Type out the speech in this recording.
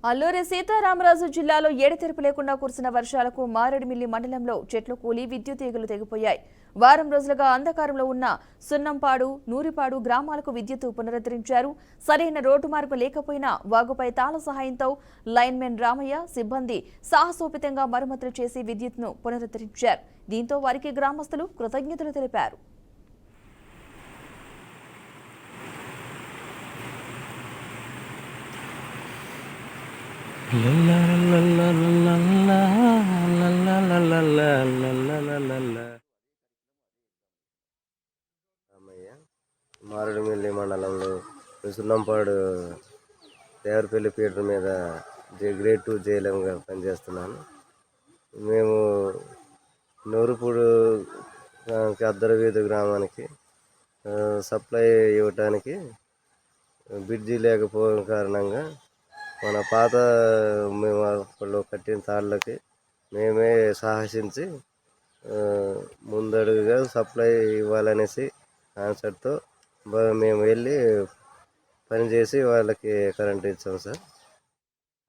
అల్లూరి సీతారామరాజు జిల్లాలో ఎడతెరిపి లేకుండా కురిసిన వర్షాలకు మారేడుమిల్లి మండలంలో చెట్లు కూలి విద్యుత్ తీగలు తెగిపోయాయి. వారం రోజులుగా అంధకారంలో ఉన్న సున్నంపాడు, నూరిపాడు గ్రామాలకు విద్యుత్ పునరుద్ధరించారు. సరైన రోడ్డు మార్గం లేకపోయినా వాగుపై తాళ సహాయంతో లైన్మెన్ రామయ్య సిబ్బంది సాహసోపేతంగా మరమ్మతులు చేసి విద్యుత్ను పునరుద్ధరించారు. దీంతో వారికి గ్రామస్తులు కృతజ్ఞతలు తెలిపారు. మారేడుమిల్లి మండలంలో సున్నంపాడు దేవరపల్లి పీటర్ మీద గ్రేడ్ 2 జేఎల్ఎంగా పనిచేస్తున్నాను. మేము నూరుపూడు అద్దరవీధి గ్రామానికి సప్లై ఇవ్వటానికి బ్రిడ్జి లేకపోవడం కారణంగా మన పాత మేము అప్పుడు కట్టిన తాళ్ళకి మేమే సాహసించి ముందడుగుగా సప్లై ఇవ్వాలనేసి కాన్సెప్ట్తో మేము వెళ్ళి పనిచేసి వాళ్ళకి కరెంట్ ఇచ్చాం సార్.